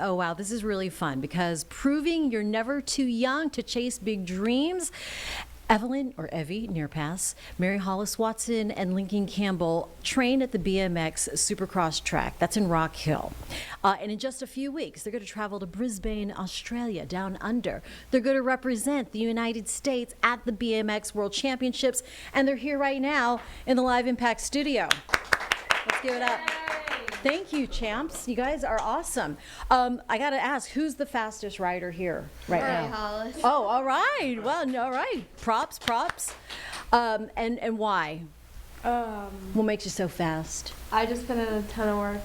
Oh, wow, this is really fun because proving you're never too young to chase big dreams. Evelyn, or Evie, Nearpass, Mary Hollis Watson, and Lincoln Campbell train at the BMX Supercross track. That's in Rock Hill. And in just a few weeks, they're going to travel to Brisbane, Australia, down under. They're going to represent the United States at the BMX World Championships, and they're here right now in the Live Impact studio. Let's give it up. Thank you, champs. You guys are awesome. I got to ask, who's the fastest rider here right now? Hollis. Oh, all right. Well, all right. Props. And why? What makes you so fast? I just put in a ton of work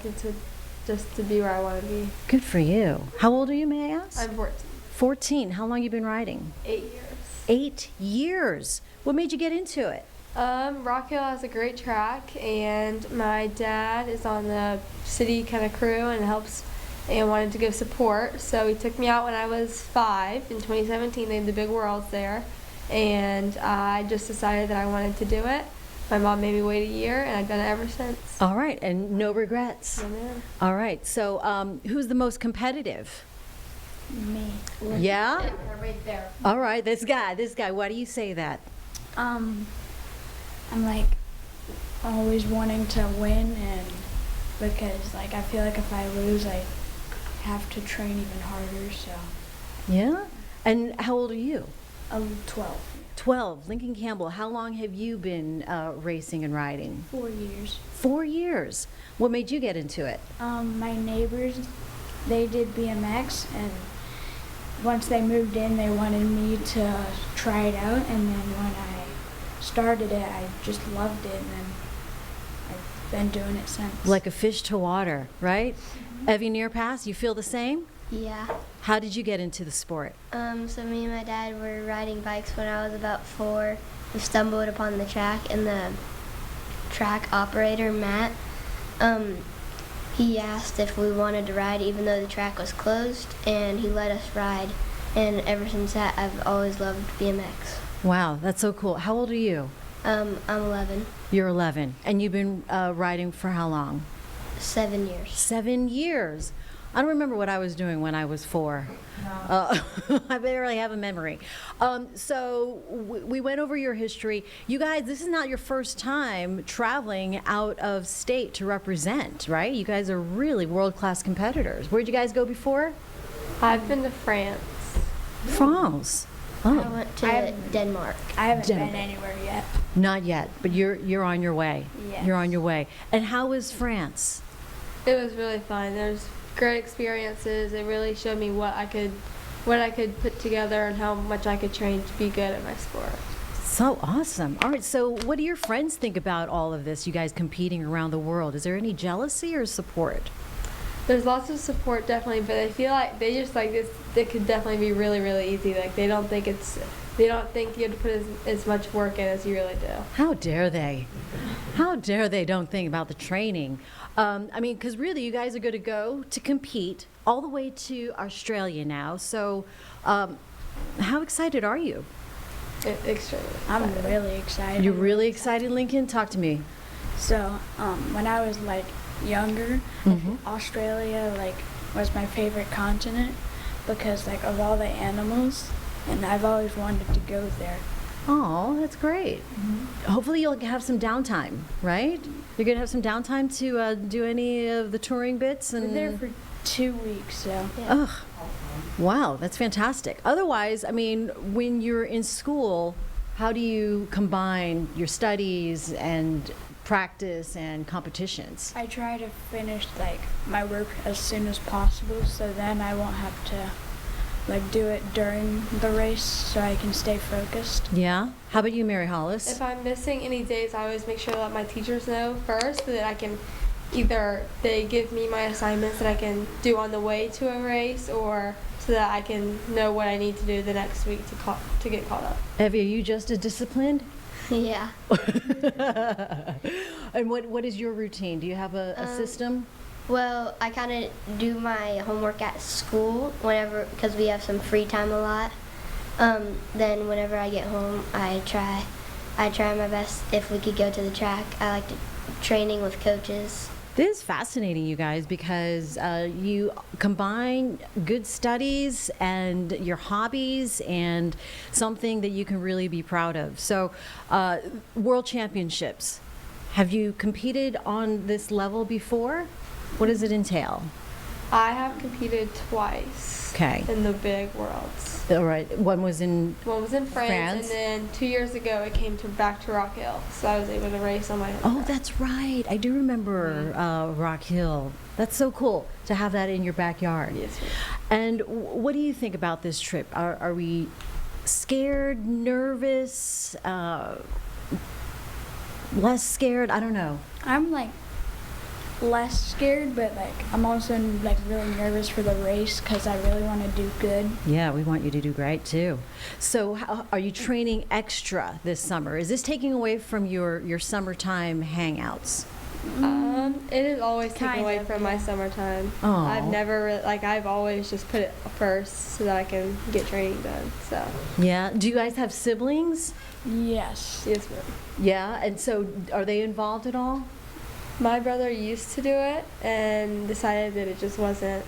just to be where I want to be. Good for you. How old are you, may I ask? I'm 14. 14. How long you been riding? 8 years. 8 years. What made you get into it? Rock Hill has a great track, and my dad is on the city kind of crew and helps and wanted to give support. So he took me out when I was 5 in 2017. They had the big worlds there, and I just decided that I wanted to do it. My mom made me wait a year, and I've done it ever since. All right, and no regrets. No, man. All right, so who's the most competitive? Me. Yeah? Right there. All right, this guy. Why do you say that? I'm like always wanting to win, and because like I feel like if I lose, I have to train even harder. So Yeah? And how old are you? I'm 12. 12. Lincoln Campbell, how long have you been racing and riding? 4 years. 4 years. What made you get into it? My neighbors, they did BMX, and once they moved in, they wanted me to try it out, and then when I started it, I just loved it, and then I've been doing it since. Like a fish to water, right? Evie Nearpass, you feel the same? Yeah. How did you get into the sport? So me and my dad were riding bikes when I was about 4. We stumbled upon the track, and the track operator, Matt, he asked if we wanted to ride even though the track was closed, and he let us ride. And ever since that, I've always loved BMX. Wow, that's so cool. How old are you? I'm 11. You're 11. And you've been riding for how long? 7 years. 7 years. I don't remember what I was doing when I was 4. I barely have a memory. So we went over your history. You guys, this is not your first time traveling out of state to represent, right? You guys are really world-class competitors. Where'd you guys go before? I've been to France. France. I Oh, went to Denmark. I haven't Denmark. been anywhere yet. not yet, but you're on your way. Yes. You're on your way. And how was France? It was really fun. There's great experiences. It really showed me what I could put together and how much I could train to be good at my sport. So awesome. All right, so what do your friends think about all of this, you guys competing around the world? Is there any jealousy or support? There's lots of support, definitely, but I feel like they just like this. It could definitely be really, really easy. Like they don't think you have to put as much work in as you really do. How dare they? How dare they don't think about the training? I mean, because really, you guys are going to go to compete all the way to Australia now. So, how excited are you? Extremely. I'm excited. really excited. You're really excited, Lincoln? Talk to me. So, when I was like younger, Australia like was my favorite continent because like of all the animals, and I've always wanted to go there. Oh, that's great. Hopefully you'll have some downtime, right? You're going to have some downtime to do any of the touring bits? We're And there for 2 weeks, so Ugh. Wow, that's fantastic. Otherwise, I mean, when you're in school, how do you combine your studies and practice and competitions? I try to finish like my work as soon as possible, so then I won't have to like do it during the race, so I can stay focused. Yeah? How about you, Mary Hollis? If I'm missing any days, I always make sure to let my teachers know first, so that I can either they give me my assignments that I can do on the way to a race, or so that I can know what I need to do the next week to get caught up. Evie, are you just as disciplined? Yeah. And what is your routine? Do you have a system? Well, I kind of do my homework at school whenever, because we have some free time a lot. Then whenever I get home, I try my best. If we could go to the track, I like to training with coaches. This is fascinating, you guys, because you combine good studies and your hobbies and something that you can really be proud of. So, World Championships, have you competed on this level before? What does it entail? I have competed twice Okay. in the big worlds. All right. One was in. One was in France, France? and then 2 years ago it came back to Rock Hill, so I was able to race on my own. Oh, track. that's right. I do remember Rock Hill. That's so cool to have that in your backyard. Yes, ma'am. And what do you think about this trip? Are we scared, nervous, less scared? I don't know. I'm like less scared, but like I'm also like really nervous for the race because I really want to do good. Yeah, we want you to do great too. So, are you training extra this summer? Is this taking away from your summertime hangouts? It is always taken Kind away of, from my summertime. Aw. I've never I've always just put it first so that I can get training done. So Yeah. Do you guys have siblings? Yes. yes, ma'am. Yeah. And so, are they involved at all? My brother used to do it and decided that it just wasn't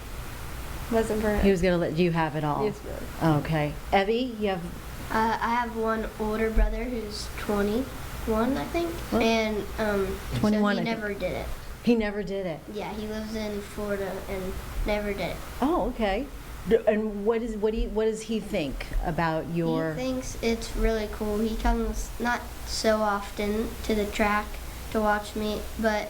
for him. He was going to let you have it all. Yes, ma'am. Okay. Evie, you have. I have one older brother who's 21, I think, What? and 21, so I he think. never did it. He never did it. Yeah, he lives in Florida and never did it. Oh, okay. And what does he think about your? He thinks it's really cool. He comes not so often to the track to watch me, but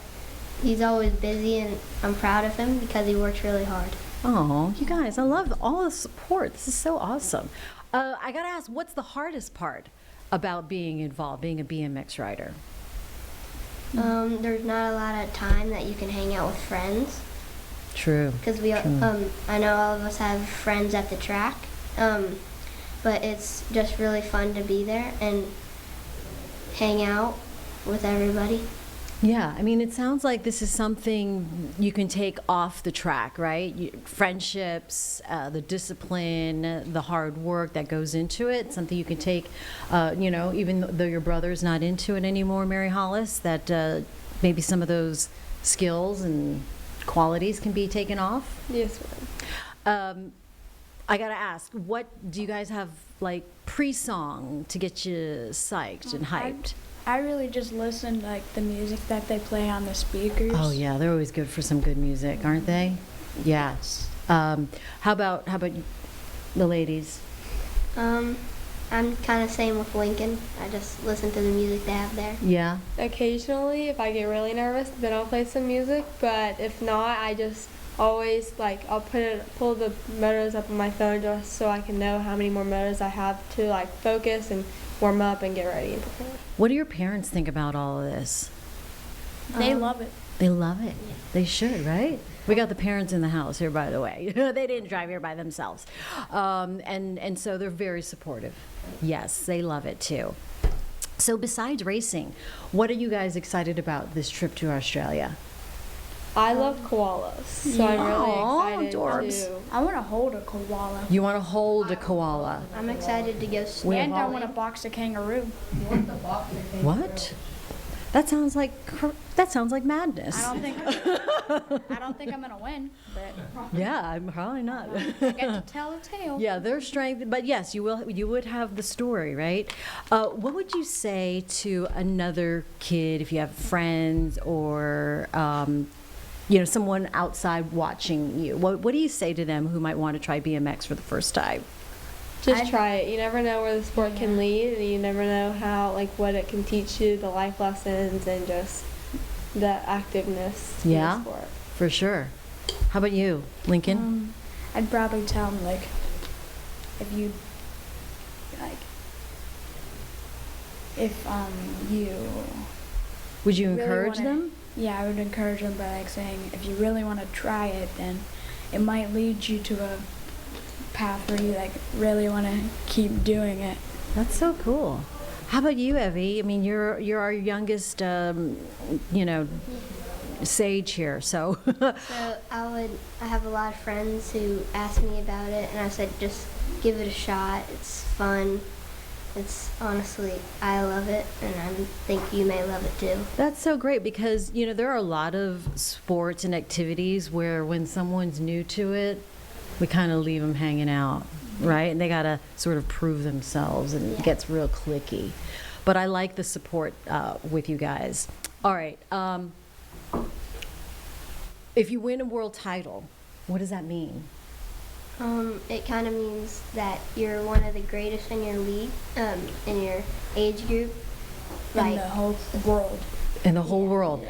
he's always busy, and I'm proud of him because he works really hard. Oh, you guys, I love all the support. This is so awesome. I gotta ask, what's the hardest part about being involved, being a BMX rider? There's not a lot of time that you can hang out with friends True. because I know all of us have friends at the track, but it's just really fun to be there and hang out with everybody. Yeah, I mean, it sounds like this is something you can take off the track, right? Friendships, the discipline, the hard work that goes into it, something you can take, even though your brother's not into it anymore, Mary Hollis, that maybe some of those skills and qualities can be taken off. Yes, ma'am. I gotta ask, what do you guys have, like, pre-song to get you psyched and hyped? I really just listen to like the music that they play on the speakers. Oh yeah, they're always good for some good music, aren't they? Yeah. How about the ladies? I'm kind of same with Lincoln. I just listen to the music they have there. Yeah. Occasionally, if I get really nervous, then I'll play some music. But if not, I just always I'll pull the motors up on my phone just so I can know how many more motors I have to focus and warm up and get ready and prepare. What do your parents think about all of this? They love it. They love it. They should, right? We got the parents in the house here, by the way. They didn't drive here by themselves, and so they're very supportive. Yes, they love it too. So besides racing, what are you guys excited about this trip to Australia? I love koalas, so I'm Aw, really excited adorbs. to. I want to hold a koala. You want to hold a koala? I'm excited to go We swimming. have And I all- want to box a kangaroo. What? That sounds like madness. I don't think I'm gonna win, but Yeah, I'm probably not. I get to tell a tale. Yeah, their strength, but yes, you would have the story, right? What would you say to another kid if you have friends or someone outside watching you? What do you say to them who might want to try BMX for the first time? Just try it. You never know where the sport can lead, and you never know how, what it can teach you, the life lessons, and just the activeness to Yeah. the sport. For sure. How about you, Lincoln? I'd probably tell them if you Would you really encourage wanna- them? Yeah, I would encourage them by saying if you really want to try it, then it might lead you to a path where you really want to keep doing it. That's so cool. How about you, Evie? I mean, you're our youngest, sage here. So, So I have a lot of friends who ask me about it, and I said just give it a shot. It's fun, It's honestly, I love it, and I think you may love it too. That's so great because, you know, there are a lot of sports and activities where when someone's new to it, we kind of leave them hanging out, right? And they got to sort of prove themselves, and it Yeah. gets real cliquey. But I like the support with you guys. All right. If you win a world title, what does that mean? It kind of means that you're one of the greatest in your league, in your age group. In the whole world. In the whole world.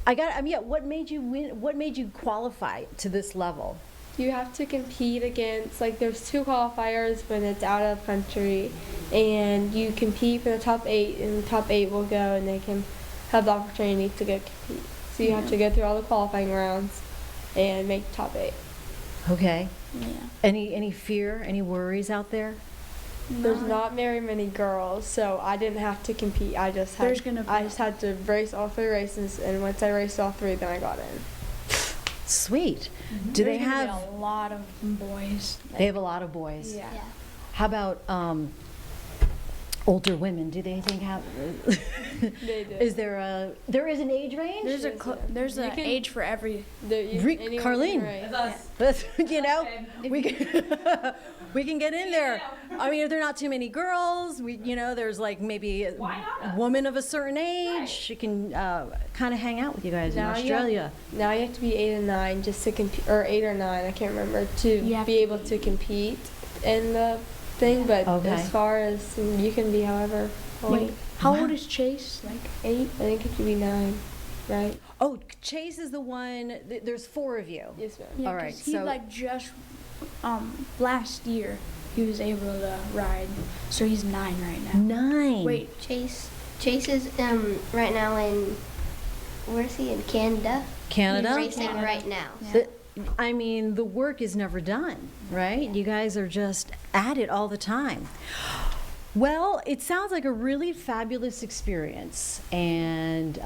What made you win? What made you qualify to this level? You have to compete against, like, there's 2 qualifiers when it's out of country, and you compete for the top 8, and the top 8 will go, and they can have the opportunity to go compete. So you have to go through all the qualifying rounds and make the top 8. Okay. Yeah. Any fear, any worries out there? There's not very many girls, so I didn't have to compete. I just had to race all 3 races, and once I raced all 3, then I got in. Sweet. Do they There's gonna have? be a lot of boys? They have a lot of boys. Yeah. Yeah. How about older women? Do they think have? They do. Is there an age range? There's a Yes, there's you an can- age for every. Anyone Carlene. can race. That's, you know, we can, we can get in there. I mean, if there are not too many girls, there's like maybe a woman of a certain age. She can kind of hang out with you guys in Australia. Now you have to be 8 and 9 just to compete, or 8 or 9, I can't remember, You to have be able to compete in the thing. But Okay. as far as you can be, however old, Wait, how Wow. old is Chase? Like 8? I think it could be 9, right? Oh, Chase is the one. There's 4 of you. Yes, ma'am. Yeah, All right, 'cause he so- like just last year he was able to ride, so he's 9 right now. 9. Wait, Chase is right now in, where is he, in Canada? Canada. Racing right now. Yeah. I mean, the work is never done, right? You guys are just at it all the time. Well, it sounds like a really fabulous experience, and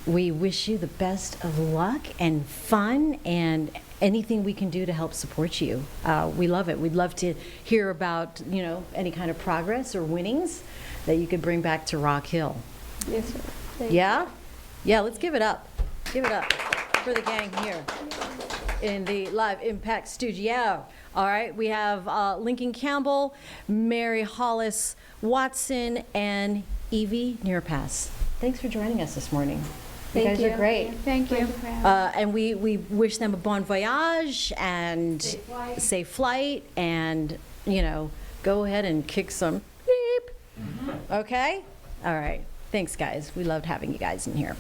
we wish you the best of luck and fun and anything we can do to help support you. We love it. We'd love to hear about, any kind of progress or winnings that you could bring back to Rock Hill. Yes, ma'am. Thank you. Yeah? Yeah, let's give it up. Give it up for the gang here in the Live Impact Studio. All right, we have Lincoln Campbell, Mary Hollis Watson, and Evie Nearpass. Thanks for joining us this morning. You Thank guys are you. great. thank you. And we wish them a bon voyage and safe flight and, go ahead and kick some beep. Okay? All right. Thanks, guys. We loved having you guys in here.